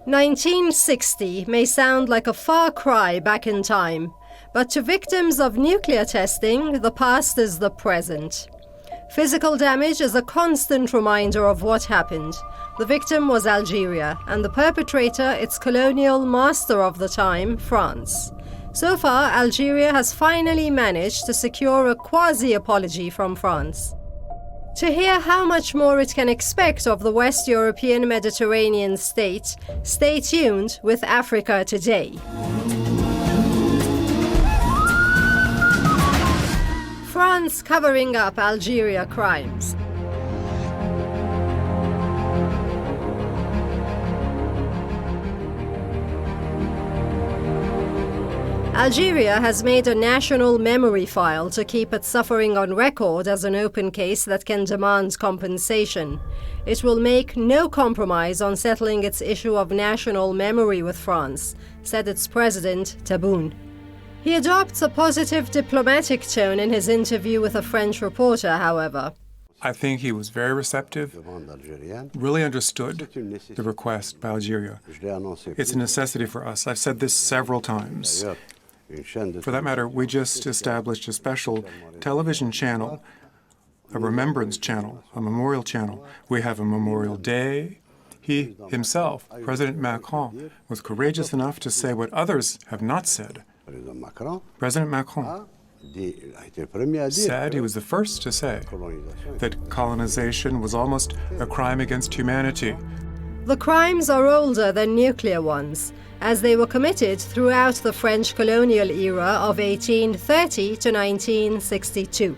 1960 may sound like a far cry back in time, but to victims of nuclear testing, the past is the present. Physical damage is a constant reminder of what happened. The victim was Algeria, and the perpetrator its colonial master of the time, France. So far, Algeria has finally managed to secure a quasi-apology from France. To hear how much more it can expect of the West European Mediterranean state, stay tuned with Africa Today. France covering up Algeria crimes. Algeria has made a national memory file to keep its suffering on record as an open case that can demand compensation. It will make no compromise on settling its issue of national memory with France, said its president, Tebboune. He adopts a positive diplomatic tone in his interview with a French reporter, however. I think he was very receptive, really understood the request by Algeria. It's a necessity for us. I've said this several times. For that matter, we just established a special television channel, a remembrance channel, a memorial channel. We have a memorial day. He himself, President Macron, was courageous enough to say what others have not said. President Macron said, he was the first to say, that colonization was almost a crime against humanity. The crimes are older than nuclear ones, as they were committed throughout the French colonial era of 1830 to 1962.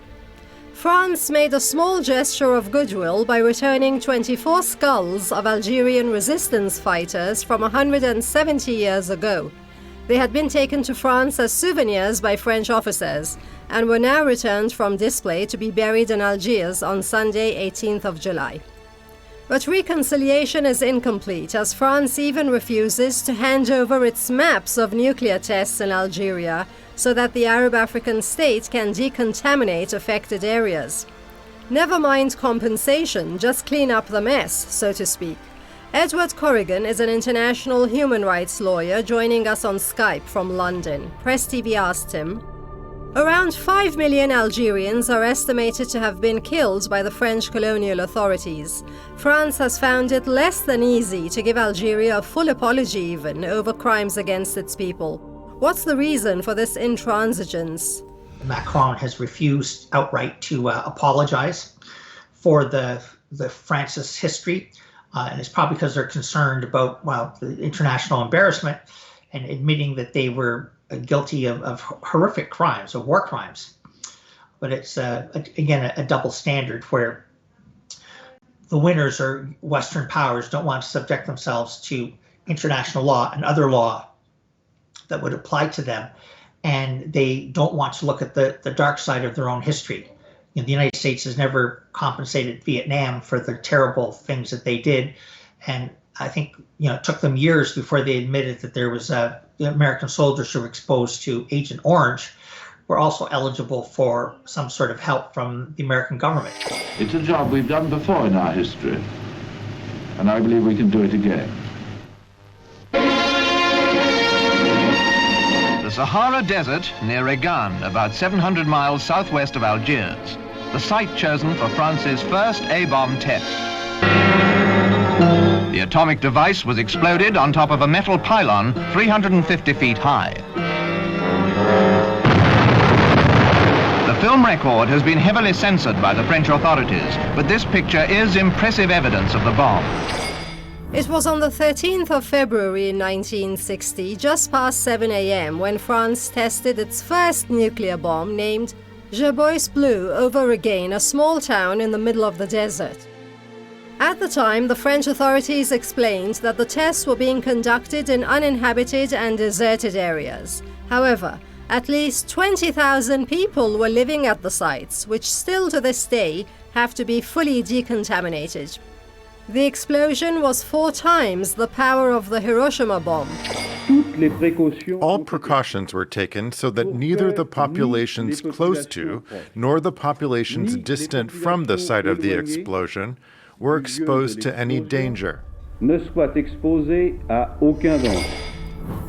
France made a small gesture of goodwill by returning 24 skulls of Algerian resistance fighters from 170 years ago. They had been taken to France as souvenirs by French officers and were now returned from display to be buried in Algiers on Sunday, 18th of July. But reconciliation is incomplete, as France even refuses to hand over its maps of nuclear tests in Algeria so that the Arab African state can decontaminate affected areas. Never mind compensation, just clean up the mess, so to speak. Edward Corrigan is an international human rights lawyer joining us on Skype from London. Press TV asked him, around 5 million Algerians are estimated to have been killed by the French colonial authorities. France has found it less than easy to give Algeria a full apology even over crimes against its people. What's the reason for this intransigence? Macron has refused outright to apologize for the France's history, and it's probably because they're concerned about, the international embarrassment and admitting that they were guilty of horrific crimes, of war crimes. But it's, again, a double standard where the winners or Western powers don't want to subject themselves to international law and other law that would apply to them, and they don't want to look at the dark side of their own history. The United States has never compensated Vietnam for the terrible things that they did, and I think it took them years before they admitted that there was the American soldiers who were exposed to Agent Orange were also eligible for some sort of help from the American government. It's a job we've done before in our history, and I believe we can do it again. The Sahara Desert near Regan, about 700 miles southwest of Algiers, the site chosen for France's first A-bomb test. The atomic device was exploded on top of a metal pylon 350 feet high. The film record has been heavily censored by the French authorities, but this picture is impressive evidence of the bomb. It was on the 13th of February 1960, just past 7 a.m., when France tested its first nuclear bomb named Je Bois Bleu over Regain, a small town in the middle of the desert. At the time, the French authorities explained that the tests were being conducted in uninhabited and deserted areas. However, at least 20,000 people were living at the sites, which still to this day have to be fully decontaminated. The explosion was 4 times the power of the Hiroshima bomb. All precautions were taken so that neither the populations close to nor the populations distant from the site of the explosion were exposed to any danger. ne soit exposé à aucun danger.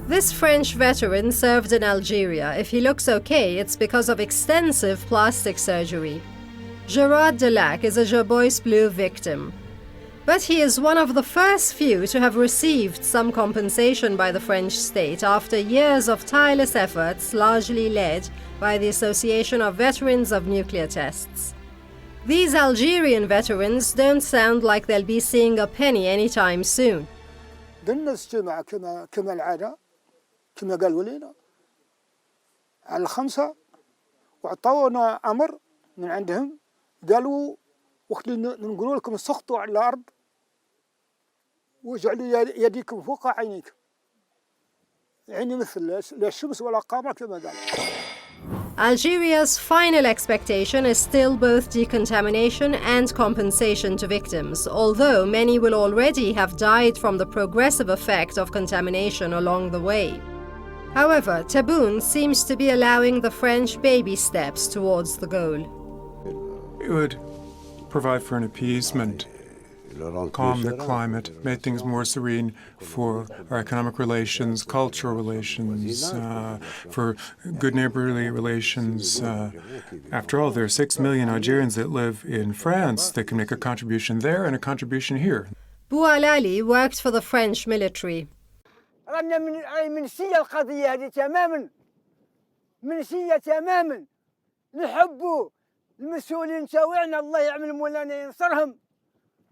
This French veteran served in Algeria. If he looks okay, it's because of extensive plastic surgery. Gerard Delac is a Gerbois Bleu victim. But he is one of the first few to have received some compensation by the French state after years of tireless efforts, largely led by the Association of Veterans of Nuclear Tests. These Algerian veterans don't sound like they'll be seeing a penny anytime soon. قلنا استمع كما العادة كما قالوا لنا على 5 وعطونا أمر من عندهم قالوا وقت نقول لكم سقطوا على الأرض واجعلوا يديكم فوق عينيكم يعني مثل لا الشمس ولا القمر كما قال. Algeria's final expectation is still both decontamination and compensation to victims, although many will already have died from the progressive effect of contamination along the way. However, Tebboune seems to be allowing the French baby steps towards the goal. It would provide for an appeasement, calm the climate, make things more serene for our economic relations, cultural relations, for good neighborly relations. After all, there are 6 million Algerians that live in France that can make a contribution there and a contribution here. Boualali worked for the French military. منسية القضية هذه تماما منسية تماما نحبوا المسؤولين تاوعنا الله يعمل مولانا ينصرهم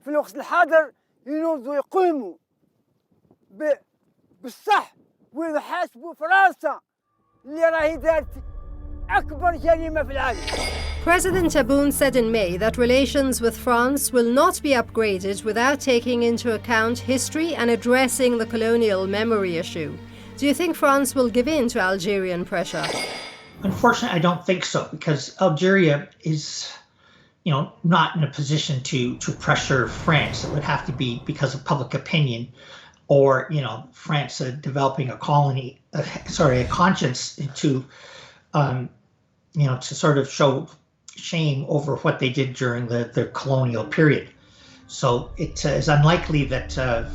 في الوقت الحاضر ينوضوا يقوموا بالصح ويحاسبوا فرنسا اللي راهي دارت أكبر جريمة في العالم. President Tebboune said in May that relations with France will not be upgraded without taking into account history and addressing the colonial memory issue. Do you think France will give in to Algerian pressure? Unfortunately, I don't think so, because Algeria is, not in a position to pressure France. It would have to be because of public opinion, or France developing a conscience to sort of show shame over what they did during the colonial period. So it is unlikely that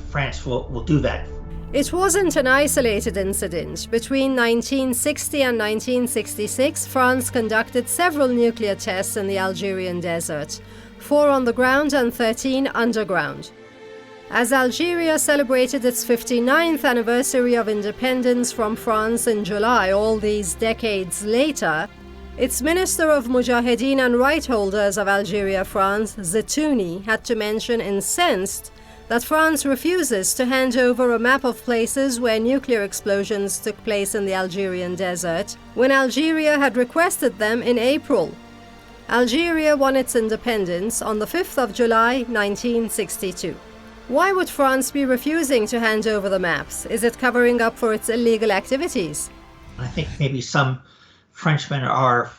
France will do that. It wasn't an isolated incident. Between 1960 and 1966, France conducted several nuclear tests in the Algerian desert, 4 on the ground and 13 underground. As Algeria celebrated its 59th anniversary of independence from France in July all these decades later, its Minister of Mujahideen and Right Holders of Algeria, France, Zetouni, had to mention incensed that France refuses to hand over a map of places where nuclear explosions took place in the Algerian desert, when Algeria had requested them in April. Algeria won its independence on the 5th of July, 1962. Why would France be refusing to hand over the maps? Is it covering up for its illegal activities? I think maybe some Frenchmen are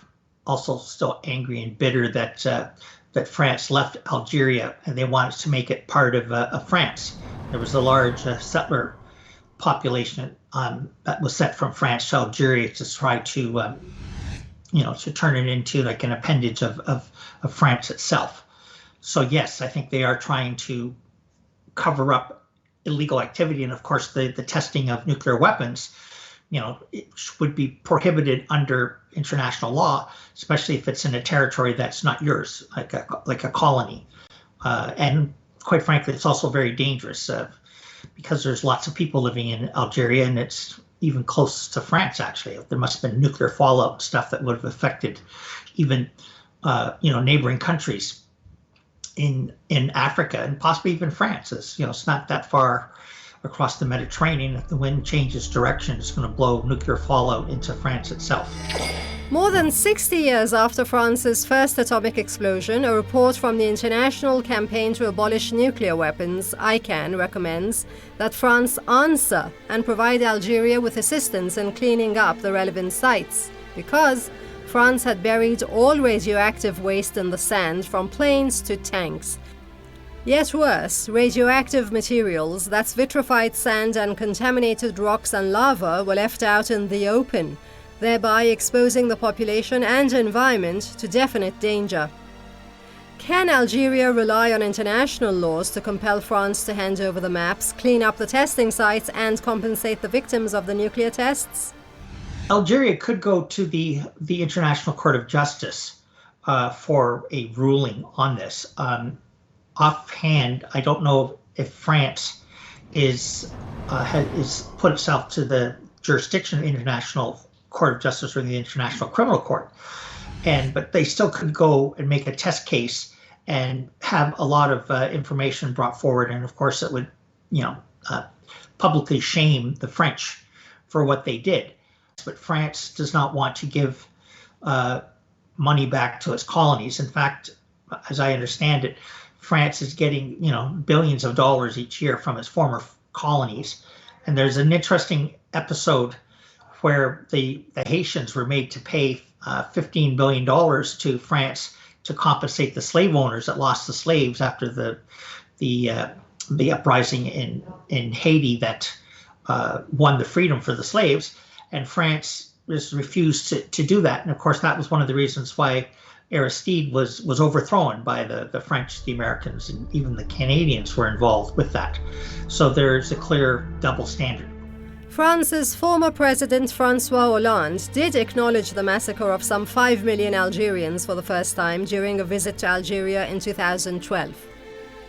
also still angry and bitter that France left Algeria and they wanted to make it part of France. There was a large settler population that was sent from France to Algeria to try to, to turn it into like an appendage of France itself. So yes, I think they are trying to cover up illegal activity, and of course the testing of nuclear weapons. It would be prohibited under international law, especially if it's in a territory that's not yours, like a colony. And quite frankly, it's also very dangerous because there's lots of people living in Algeria, and it's even close to France, actually. There must have been nuclear fallout and stuff that would have affected even, neighboring countries in Africa and possibly even France. It's not that far across the Mediterranean. If the wind changes direction, it's going to blow nuclear fallout into France itself. More than 60 years after France's first atomic explosion, a report from the International Campaign to Abolish Nuclear Weapons, ICAN, recommends that France answer and provide Algeria with assistance in cleaning up the relevant sites, because France had buried all radioactive waste in the sand, from planes to tanks. Yet worse, radioactive materials, that's vitrified sand and contaminated rocks and lava, were left out in the open, thereby exposing the population and environment to definite danger. Can Algeria rely on international laws to compel France to hand over the maps, clean up the testing sites, and compensate the victims of the nuclear tests? Algeria could go to the International Court of Justice for a ruling on this. Offhand, I don't know if France is put itself to the jurisdiction of the International Court of Justice or the International Criminal Court, but they still could go and make a test case and have a lot of information brought forward, and of course it would, publicly shame the French for what they did. But France does not want to give money back to its colonies. In fact, as I understand it, France is getting, billions of dollars each year from its former colonies. And there's an interesting episode where the Haitians were made to pay $15 billion to France to compensate the slave owners that lost the slaves after the uprising in Haiti that won the freedom for the slaves. And France just refused to do that. And of course, that was one of the reasons why Aristide was overthrown by the French, the Americans, and even the Canadians were involved with that. So there's a clear double standard. France's former president François Hollande did acknowledge the massacre of some 5 million Algerians for the first time during a visit to Algeria in 2012.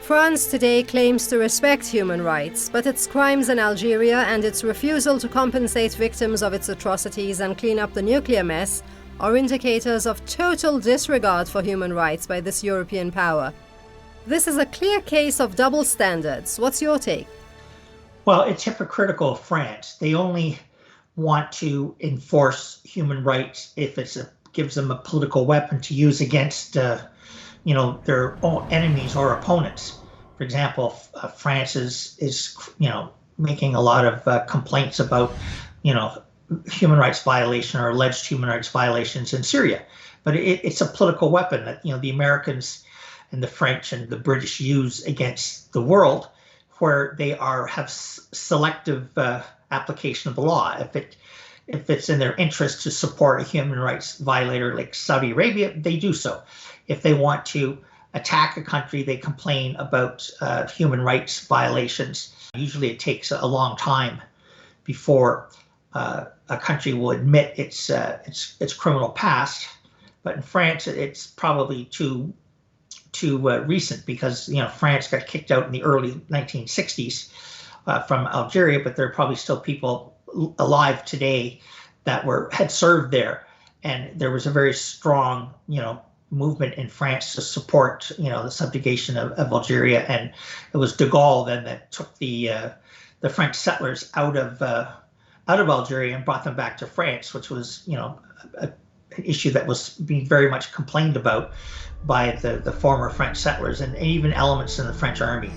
France today claims to respect human rights, but its crimes in Algeria and its refusal to compensate victims of its atrocities and clean up the nuclear mess are indicators of total disregard for human rights by this European power. This is a clear case of double standards. What's your take? Well, it's hypocritical of France. They only want to enforce human rights if it gives them a political weapon to use against their own enemies or opponents. For example, France is making a lot of complaints about human rights violation or alleged human rights violations in Syria, but it's a political weapon that the Americans and the French and the British use against the world, where they have selective application of the law. If it's in their interest to support a human rights violator like Saudi Arabia, they do so. If they want to attack a country, they complain about human rights violations. Usually it takes a long time before a country will admit its criminal past. But in France, it's probably too recent because France got kicked out in the early 1960s from Algeria, but there are probably still people alive today that had served there, and there was a very strong movement in France to support the subjugation of Algeria, and it was de Gaulle then that took the French settlers out of Algeria and brought them back to France, which was an issue that was being very much complained about by the former French settlers and even elements in the French army.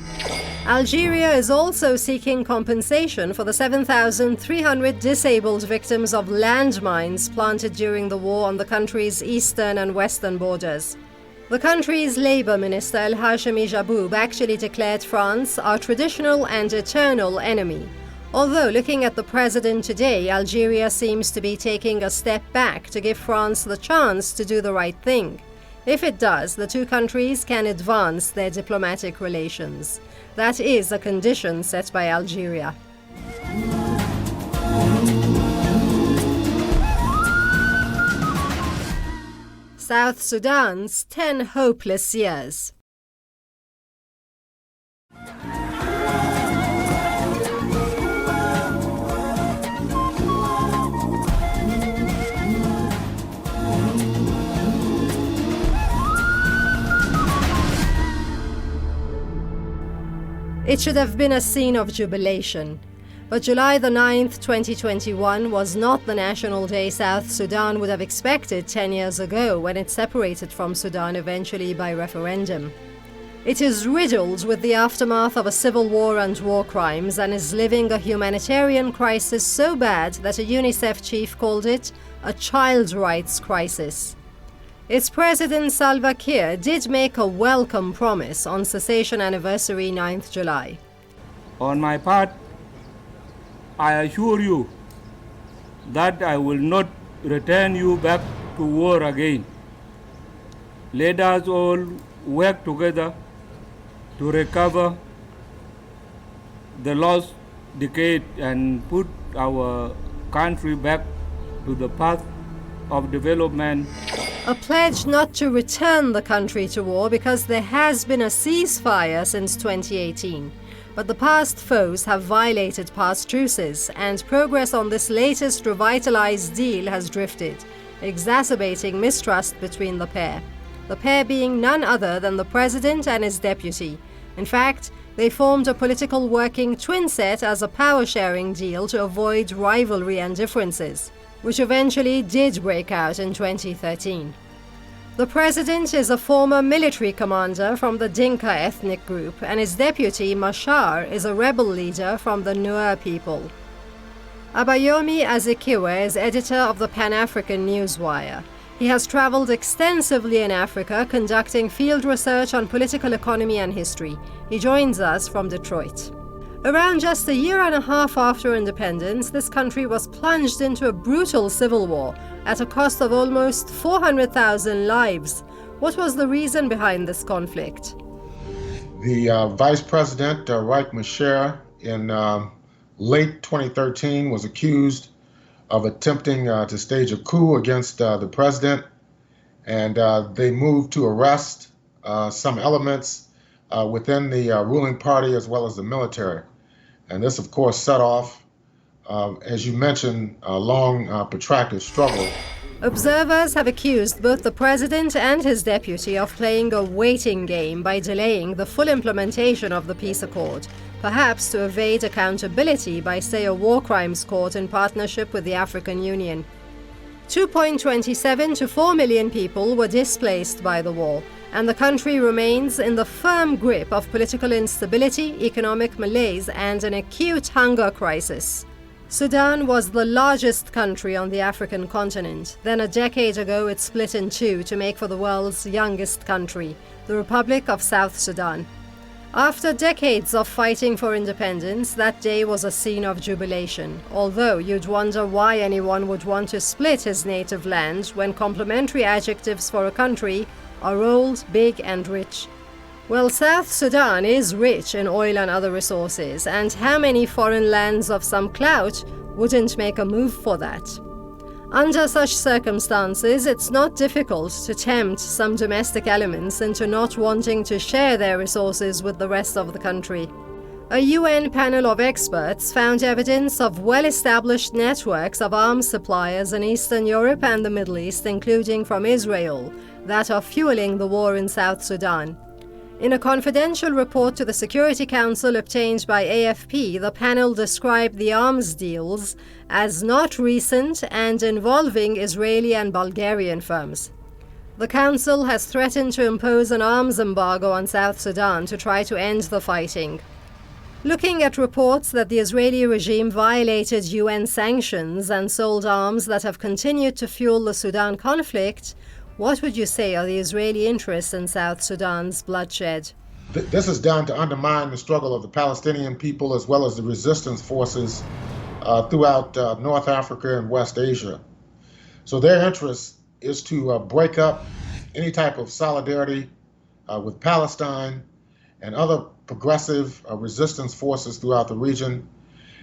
Algeria is also seeking compensation for the 7,300 disabled victims of landmines planted during the war on the country's eastern and western borders. The country's Labour Minister El Hashemi Jaboub actually declared France our traditional and eternal enemy. Although, looking at the president today, Algeria seems to be taking a step back to give France the chance to do the right thing. If it does, the two countries can advance their diplomatic relations. That is a condition set by Algeria. South Sudan's 10 hopeless years. It should have been a scene of jubilation. But July the 9th, 2021 was not the national day South Sudan would have expected 10 years ago when it separated from Sudan eventually by referendum. It is riddled with the aftermath of a civil war and war crimes and is living a humanitarian crisis so bad that a UNICEF chief called it a child rights crisis. Its president Salva Kiir did make a welcome promise on cessation anniversary 9th July. On my part, I assure you that I will not return you back to war again. Let us all work together to recover the lost decade and put our country back to the path of development. A pledge not to return the country to war because there has been a ceasefire since 2018. But the past foes have violated past truces, and progress on this latest revitalized deal has drifted, exacerbating mistrust between the pair being none other than the president and his deputy. In fact, they formed a political working twin set as a power-sharing deal to avoid rivalry and differences, which eventually did break out in 2013. The president is a former military commander from the Dinka ethnic group, and his deputy, Machar, is a rebel leader from the Nuer people. Abayomi Azikiwe is editor of the Pan-African Newswire. He has traveled extensively in Africa, conducting field research on political economy and history. He joins us from Detroit. Around just a year and a half after independence, this country was plunged into a brutal civil war at a cost of almost 400,000 lives. What was the reason behind this conflict? The Vice President, Riek Machar, in late 2013 was accused of attempting to stage a coup against the president, and they moved to arrest some elements within the ruling party as well as the military. And this, of course, set off, as you mentioned, a long, protracted struggle. Observers have accused both the president and his deputy of playing a waiting game by delaying the full implementation of the peace accord, perhaps to evade accountability by, say, a war crimes court in partnership with the African Union. 2.27 to 4 million people were displaced by the war, and the country remains in the firm grip of political instability, economic malaise, and an acute hunger crisis. Sudan was the largest country on the African continent. Then a decade ago it split in two to make for the world's youngest country, the Republic of South Sudan. After decades of fighting for independence, that day was a scene of jubilation, although you'd wonder why anyone would want to split his native land when complementary adjectives for a country are old, big, and rich. Well, South Sudan is rich in oil and other resources, and how many foreign lands of some clout wouldn't make a move for that? Under such circumstances, it's not difficult to tempt some domestic elements into not wanting to share their resources with the rest of the country. A UN panel of experts found evidence of well-established networks of arms suppliers in Eastern Europe and the Middle East, including from Israel, that are fueling the war in South Sudan. In a confidential report to the Security Council obtained by AFP, the panel described the arms deals as not recent and involving Israeli and Bulgarian firms. The Council has threatened to impose an arms embargo on South Sudan to try to end the fighting. Looking at reports that the Israeli regime violated UN sanctions and sold arms that have continued to fuel the Sudan conflict, what would you say are the Israeli interests in South Sudan's bloodshed? This is done to undermine the struggle of the Palestinian people as well as the resistance forces throughout North Africa and West Asia. So their interest is to break up any type of solidarity with Palestine and other progressive resistance forces throughout the region,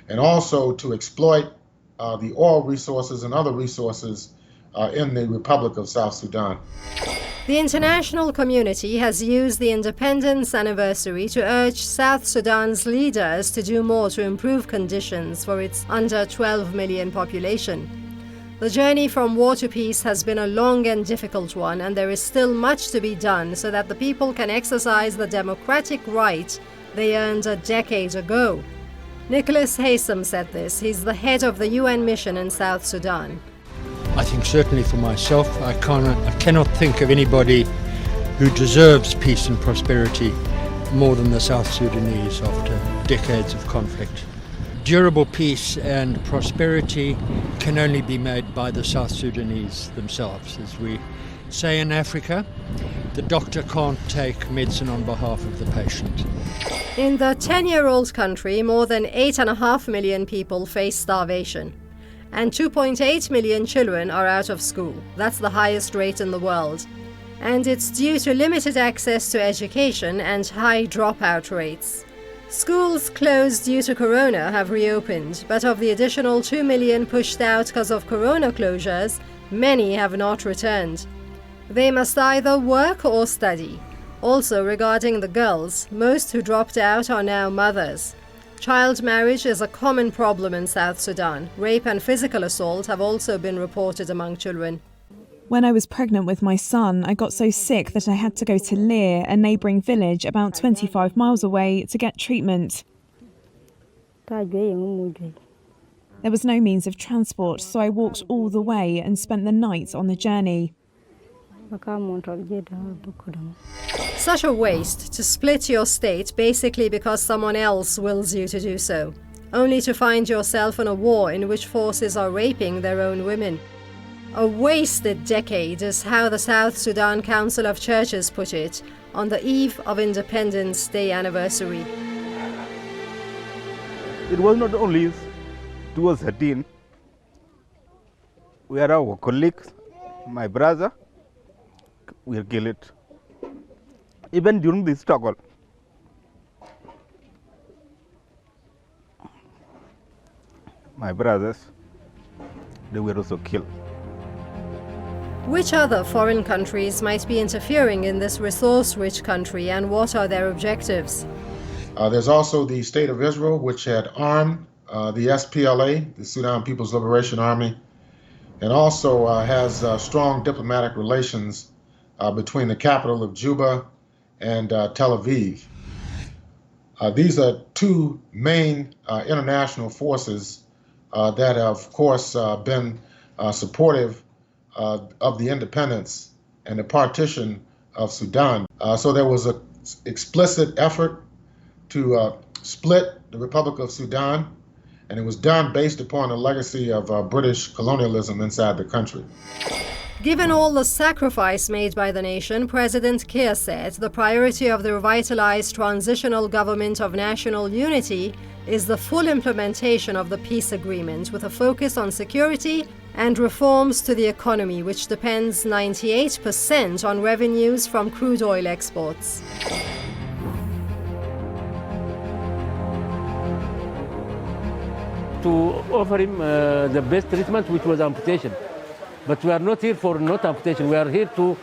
and also to exploit the oil resources and other resources in the Republic of South Sudan. The international community has used the independence anniversary to urge South Sudan's leaders to do more to improve conditions for its under 12 million population. The journey from war to peace has been a long and difficult one, and there is still much to be done so that the people can exercise the democratic right they earned a decade ago. Nicholas Haysom said this. He's the head of the UN mission in South Sudan. I think certainly for myself, I cannot think of anybody who deserves peace and prosperity more than the South Sudanese after decades of conflict. Durable peace and prosperity can only be made by the South Sudanese themselves. As we say in Africa, the doctor can't take medicine on behalf of the patient. In the 10-year-old country, more than 8.5 million people face starvation. And 2.8 million children are out of school. That's the highest rate in the world. and it's due to limited access to education and high dropout rates. Schools closed due to corona have reopened, but of the additional 2 million pushed out because of corona closures, many have not returned. They must either work or study. Also, regarding the girls, most who dropped out are now mothers. Child marriage is a common problem in South Sudan. Rape and physical assault have also been reported among children. When I was pregnant with my son, I got so sick that I had to go to Lear, a neighbouring village about 25 miles away, to get treatment. There was no means of transport, so I walked all the way and spent the night on the journey. Such a waste to split your state basically because someone else wills you to do so, only to find yourself in a war in which forces are raping their own women. A wasted decade is how the South Sudan Council of Churches put it on the eve of Independence Day anniversary. It was not only 2013 where our colleagues, my brother, were killed. Even during this struggle, my brothers, they were also killed. Which other foreign countries might be interfering in this resource-rich country, and what are their objectives? There's also the State of Israel, which had armed the SPLA, the Sudan People's Liberation Army, and also has strong diplomatic relations between the capital of Juba and Tel Aviv. These are two main international forces that have, of course, been supportive of the independence and the partition of Sudan. So there was an explicit effort to split the Republic of Sudan, and it was done based upon a legacy of British colonialism inside the country. Given all the sacrifice made by the nation, President Kiir said the priority of the revitalized transitional government of national unity is the full implementation of the peace agreement with a focus on security and reforms to the economy, which depends 98% on revenues from crude oil exports. To offer him the best treatment, which was amputation. But we are not here for not amputation. We are here to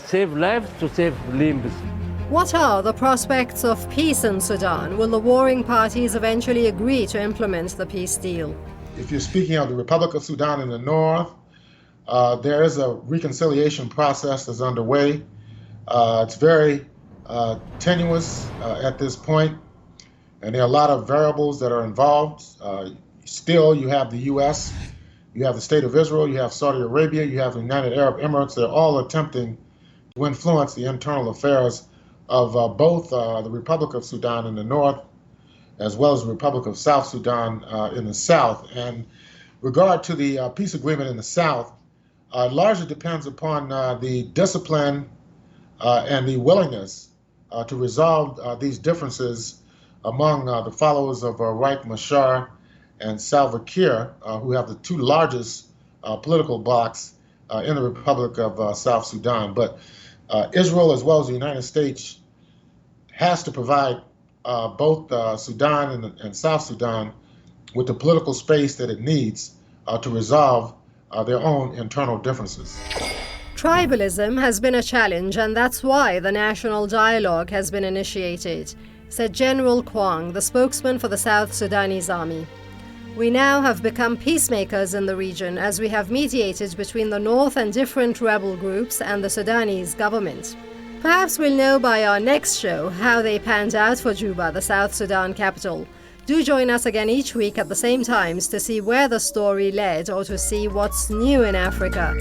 save lives, to save limbs. What are the prospects of peace in Sudan? Will the warring parties eventually agree to implement the peace deal? If you're speaking of the Republic of Sudan in the north, there is a reconciliation process that's underway. It's very tenuous at this point, and there are a lot of variables that are involved. Still, you have the U.S., you have the State of Israel, you have Saudi Arabia, you have the United Arab Emirates. They're all attempting to influence the internal affairs of both the Republic of Sudan in the north as well as the Republic of South Sudan in the south. And regard to the peace agreement in the south, largely depends upon the discipline and the willingness to resolve these differences among the followers of Riek Machar and Salva Kiir, who have the two largest political blocs in the Republic of South Sudan. But Israel, as well as the United States, has to provide both Sudan and South Sudan with the political space that it needs to resolve their own internal differences. Tribalism has been a challenge, and that's why the national dialogue has been initiated, said General Kwang, the spokesman for the South Sudanese army. We now have become peacemakers in the region as we have mediated between the north and different rebel groups and the Sudanese government. Perhaps we'll know by our next show how they panned out for Juba, the South Sudan capital. Do join us again each week at the same times to see where the story led or to see what's new in Africa.